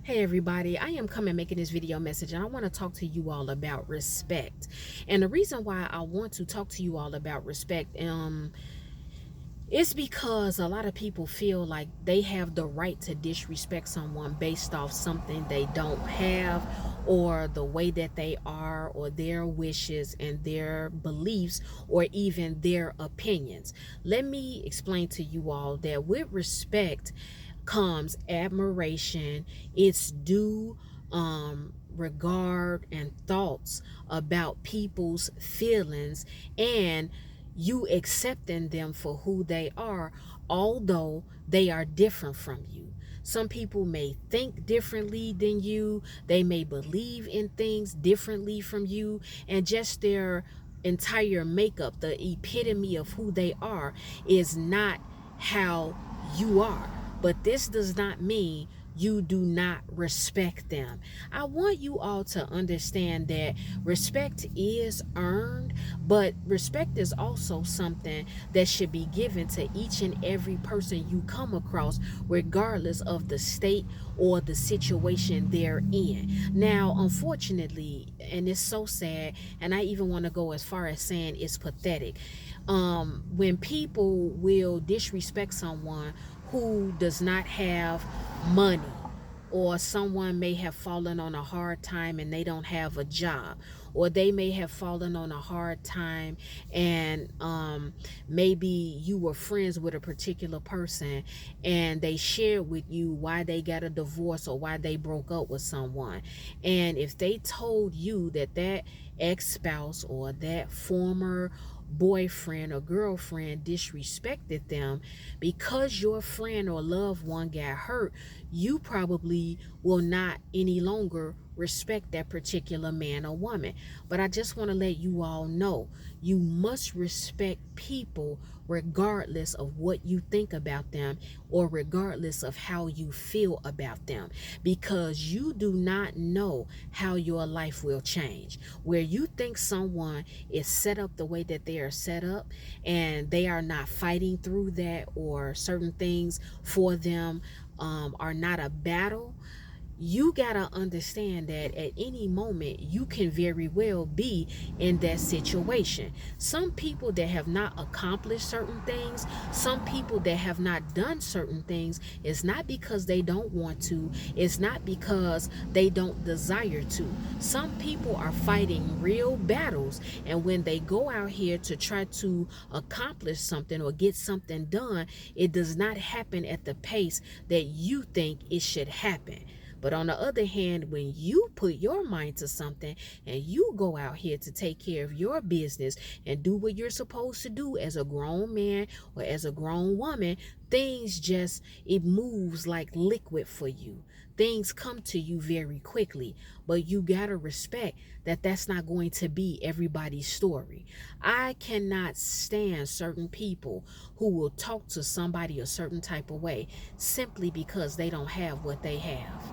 Hey everybody, I am coming making this video message and I want to talk to you all about respect. And the reason why I want to talk to you all about respect it's because a lot of people feel like they have the right to disrespect someone based off something they don't have, or the way that they are, or their wishes and their beliefs, or even their opinions. Let me explain to you all that with respect comes admiration. It's due regard and thoughts about people's feelings, and you accepting them for who they are, although they are different from you. Some people may think differently than you, they may believe in things differently from you, and just their entire makeup, the epitome of who they are, is not how you are. But this does not mean you do not respect them. I want you all to understand that respect is earned, but respect is also something that should be given to each and every person you come across, regardless of the state or the situation they're in. Now, unfortunately, and it's so sad, and I even want to go as far as saying it's pathetic, when people will disrespect someone who does not have money, or someone may have fallen on a hard time and they don't have a job, or they may have fallen on a hard time and maybe you were friends with a particular person and they shared with you why they got a divorce or why they broke up with someone. And if they told you that that ex-spouse or that former boyfriend or girlfriend disrespected them, because your friend or loved one got hurt, you probably will not any longer respect that particular man or woman. But I just want to let you all know, you must respect people regardless of what you think about them, or regardless of how you feel about them, because you do not know how your life will change. Where you think someone is set up the way that they are set up, and they are not fighting through that, or certain things for them are not a battle, you gotta understand that at any moment you can very well be in that situation. Some people that have not accomplished certain things, some people that have not done certain things, it's not because they don't want to, it's not because they don't desire to. Some people are fighting real battles, and when they go out here to try to accomplish something or get something done, it does not happen at the pace that you think it should happen. But on the other hand, when you put your mind to something and you go out here to take care of your business and do what you're supposed to do as a grown man or as a grown woman, things just, it moves like liquid for you. Things come to you very quickly, but you gotta respect that that's not going to be everybody's story. I cannot stand certain people who will talk to somebody a certain type of way simply because they don't have what they have.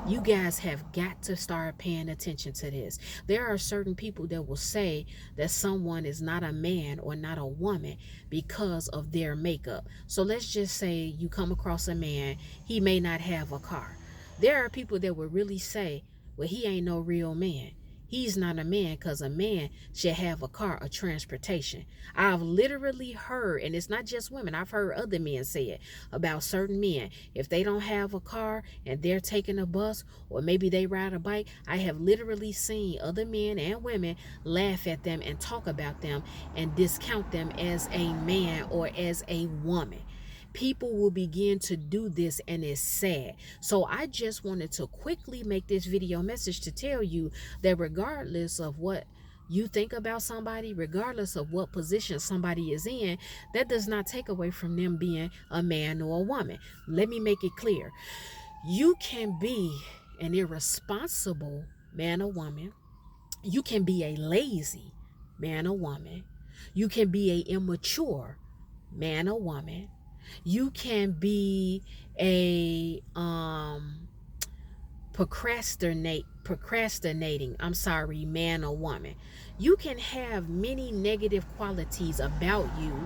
You guys have got to start paying attention to this. There are certain people that will say that someone is not a man or not a woman because of their makeup. So let's just say you come across a man, he may not have a car. There are people that will really say, well, he ain't no real man. He's not a man because a man should have a car, a transportation. I've literally heard, and it's not just women, I've heard other men say it about certain men. If they don't have a car and they're taking a bus, or maybe they ride a bike, I have literally seen other men and women laugh at them and talk about them and discount them as a man or as a woman. People will begin to do this, and it's sad. So I just wanted to quickly make this video message to tell you that regardless of what you think about somebody, regardless of what position somebody is in, that does not take away from them being a man or a woman. Let me make it clear. You can be an irresponsible man or woman. You can be a lazy man or woman. You can be a immature man or woman. You can be a procrastinating, man or woman. You can have many negative qualities about you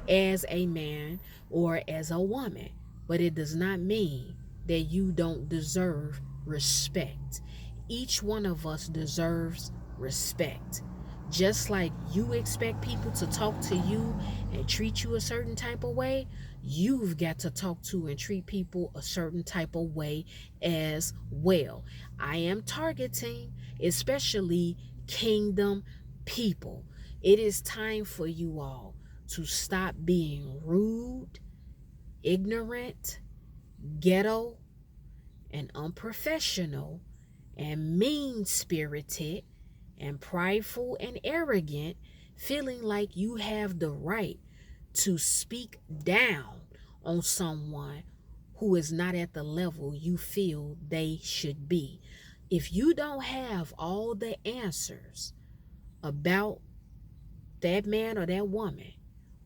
as a man or as a woman, but it does not mean that you don't deserve respect. Each one of us deserves respect. Just like you expect people to talk to you and treat you a certain type of way, you've got to talk to and treat people a certain type of way as well. I am targeting especially kingdom people. It is time for you all to stop being rude, ignorant, ghetto, and unprofessional and mean spirited and prideful and arrogant, feeling like you have the right to speak down on someone who is not at the level you feel they should be. If you don't have all the answers about that man or that woman,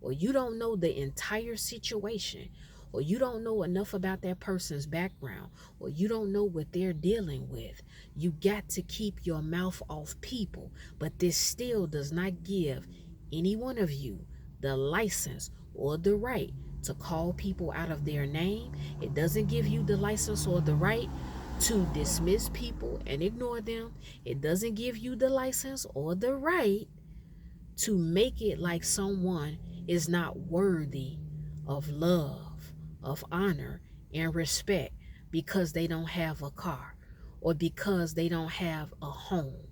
or you don't know the entire situation, or you don't know enough about that person's background, or you don't know what they're dealing with, you got to keep your mouth off people. But this still does not give any one of you the license or the right to call people out of their name. It doesn't give you the license or the right to dismiss people and ignore them. It doesn't give you the license or the right to make it like someone is not worthy of love, of honor, and respect because they don't have a car, or because they don't have a home,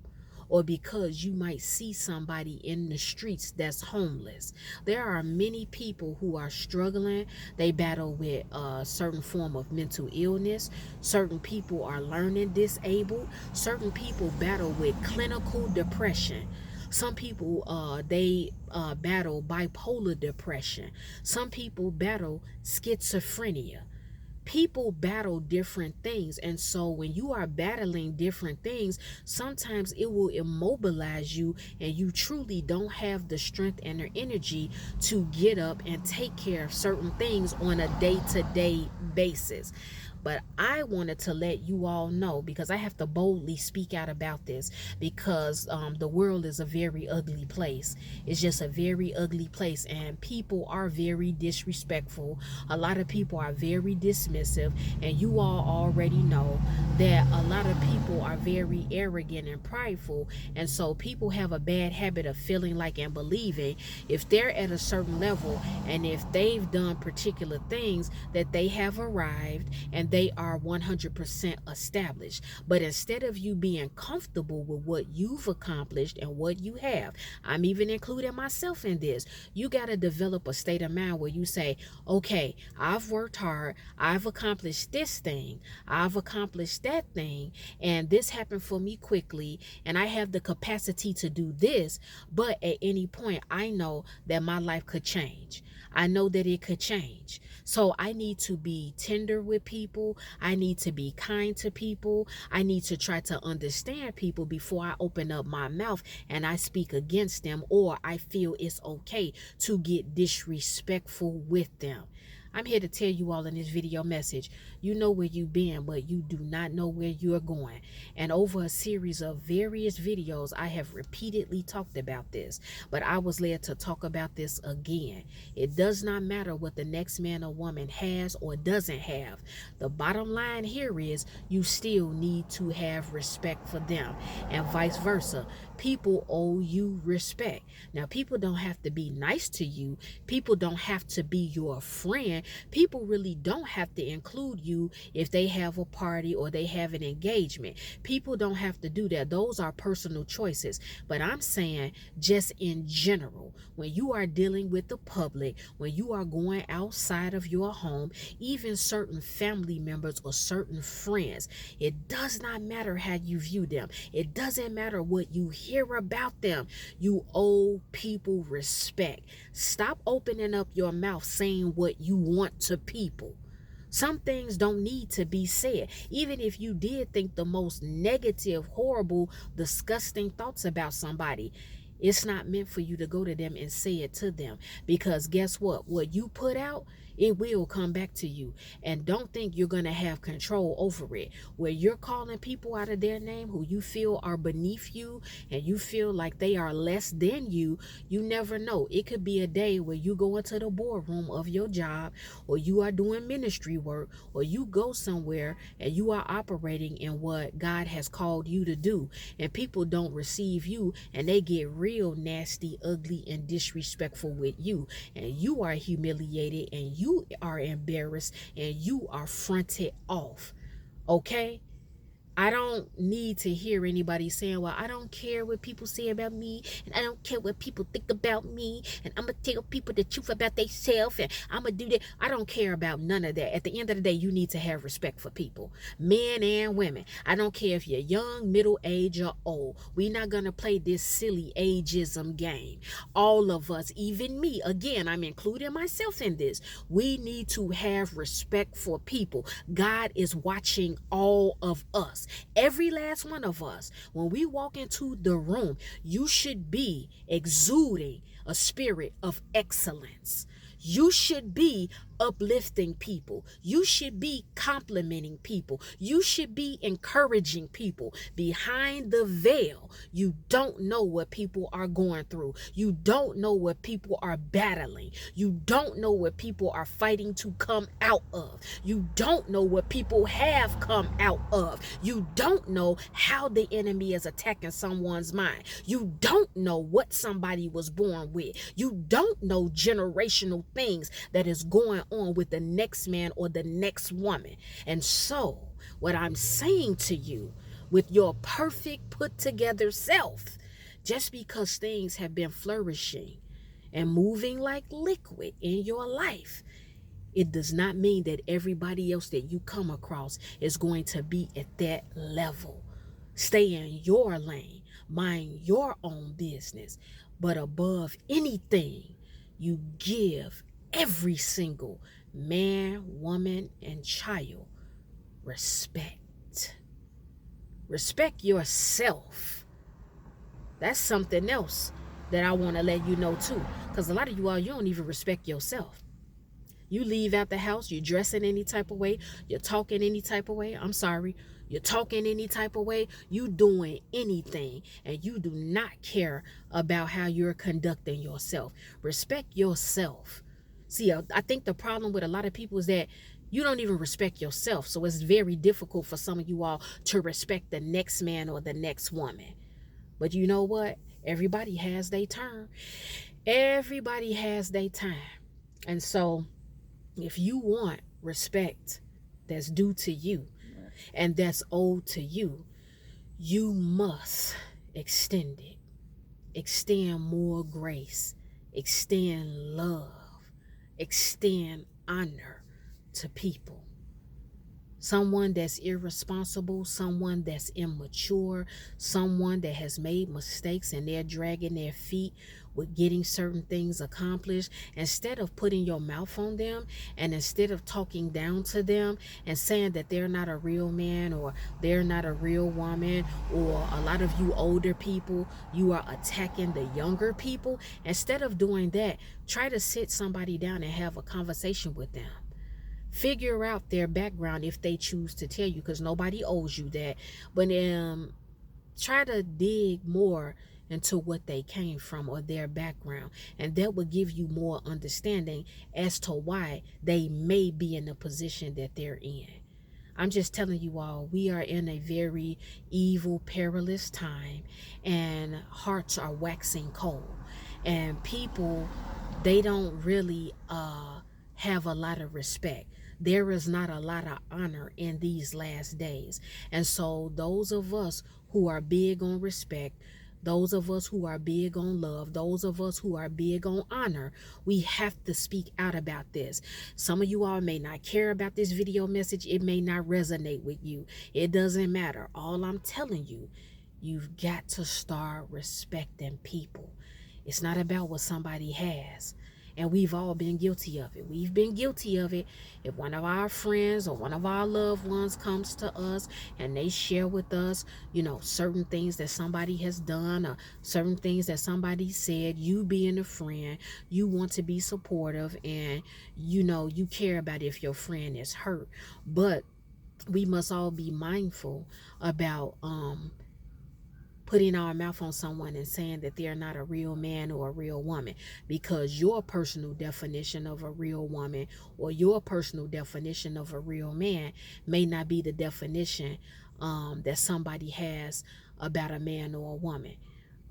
or because you might see somebody in the streets that's homeless. There are many people who are struggling. They battle with a certain form of mental illness. Certain people are learning disabled. Certain people battle with clinical depression. Some people they battle bipolar depression. Some people battle schizophrenia. People battle different things, and so when you are battling different things, sometimes it will immobilize you and you truly don't have the strength and the energy to get up and take care of certain things on a day-to-day basis. But I wanted to let you all know, because I have to boldly speak out about this, because the world is a very ugly place. It's just a very ugly place, and people are very disrespectful. A lot of people are very dismissive, and you all already know that a lot of people are very arrogant and prideful. And so people have a bad habit of feeling like and believing if they're at a certain level and if they've done particular things that they have arrived and they are 100% established. But instead of you being comfortable with what you've accomplished and what you have, I'm even including myself in this, you got to develop a state of mind where you say, okay, I've worked hard, I've accomplished this thing, I've accomplished that thing, and this happened for me quickly, and I have the capacity to do this. But at any point, I know that my life could change. I know that it could change. So I need to be tender with people. I need to be kind to people. I need to try to understand people before I open up my mouth and I speak against them, or I feel it's okay to get disrespectful with them. I'm here to tell you all in this video message, you know where you've been, but you do not know where you're going. And over a series of various videos, I have repeatedly talked about this, but I was led to talk about this again. It does not matter what the next man or woman has or doesn't have. The bottom line here is you still need to have respect for them, and vice versa. People owe you respect. Now, people don't have to be nice to you. People don't have to be your friend. People really don't have to include you if they have a party or they have an engagement. People don't have to do that. Those are personal choices. But I'm saying just in general, when you are dealing with the public, when you are going outside of your home, even certain family members or certain friends, it does not matter how you view them. It doesn't matter what you hear about them. You owe people respect. Stop opening up your mouth saying what you want to people. Some things don't need to be said. Even if you did think the most negative, horrible, disgusting thoughts about somebody, it's not meant for you to go to them and say it to them. Because guess what? What you put out It will come back to you. And don't think you're going to have control over it. Where you're calling people out of their name who you feel are beneath you and you feel like they are less than you, you never know. It could be a day where you go into the boardroom of your job, or you are doing ministry work, or you go somewhere and you are operating in what God has called you to do, and people don't receive you and they get real nasty, ugly, and disrespectful with you, and you are humiliated and you are embarrassed and you are fronted off. Okay? I don't need to hear anybody saying, well, I don't care what people say about me, and I don't care what people think about me, and I'm going to tell people the truth about themselves, and I'm going to do that. I don't care about none of that. At the end of the day, you need to have respect for people, men and women. I don't care if you're young, middle age, or old. We're not going to play this silly ageism game. All of us, even me, again, I'm including myself in this. We need to have respect for people. God is watching all of us. Every last one of us. When we walk into the room, you should be exuding a spirit of excellence. You should be uplifting people. You should be complimenting people. You should be encouraging people. Behind the veil, you don't know what people are going through. You don't know what people are battling. You don't know what people are fighting to come out of. You don't know what people have come out of. You don't know how the enemy is attacking someone's mind. You don't know what somebody was born with. You don't know generational things that is going on with the next man or the next woman. And so, what I'm saying to you, with your perfect put together self, just because things have been flourishing and moving like liquid in your life, it does not mean that everybody else that you come across is going to be at that level. Stay in your lane, mind your own business, but above anything, you give every single man, woman, and child respect. Respect yourself. That's something else that I want to let you know too, because a lot of you all, you don't even respect yourself. You leave out the house, you're dressing any type of way, you're talking any type of way. I'm sorry, you're talking any type of way, you doing anything, and you do not care about how you're conducting yourself. Respect yourself. See, I think the problem with a lot of people is that you don't even respect yourself. So it's very difficult for some of you all to respect the next man or the next woman. But you know what? Everybody has their turn. Everybody has their time. And so if you want respect that's due to you and that's owed to you, you must extend it. Extend more grace. Extend love. Extend honor to people. Someone that's irresponsible, someone that's immature, someone that has made mistakes and they're dragging their feet with getting certain things accomplished, instead of putting your mouth on them and instead of talking down to them and saying that they're not a real man or they're not a real woman, or a lot of you older people, you are attacking the younger people, instead of doing that, try to sit somebody down and have a conversation with them. Figure out their background if they choose to tell you, because nobody owes you that. But try to dig more into what they came from or their background, and that will give you more understanding as to why they may be in the position that they're in. I'm just telling you all, we are in a very evil, perilous time, and hearts are waxing cold, and people, they don't really have a lot of respect. There is not a lot of honor in these last days. And so those of us who are big on respect, those of us who are big on love, those of us who are big on honor, we have to speak out about this. Some of you all may not care about this video message. It may not resonate with you. It doesn't matter. All I'm telling you, you've got to start respecting people. It's not about what somebody has. And we've all been guilty of it. We've been guilty of it. If one of our friends or one of our loved ones comes to us and they share with us, certain things that somebody has done or certain things that somebody said, you being a friend, you want to be supportive, and you care about if your friend is hurt. But we must all be mindful about putting our mouth on someone and saying that they're not a real man or a real woman, because your personal definition of a real woman or your personal definition of a real man may not be the definition that somebody has about a man or a woman.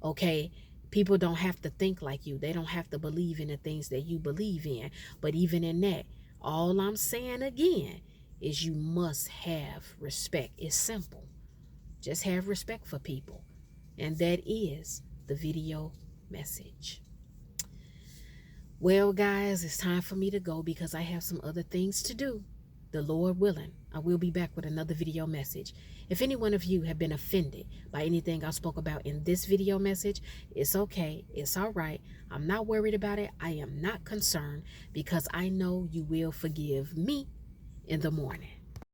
Okay? People don't have to think like you. They don't have to believe in the things that you believe in. But even in that, all I'm saying again is you must have respect. It's simple. Just have respect for people. And that is the video message. Well, guys, it's time for me to go because I have some other things to do. The Lord willing, I will be back with another video message. If any one of you have been offended by anything I spoke about in this video message, it's okay. It's all right. I'm not worried about it. I am not concerned because I know you will forgive me in the morning.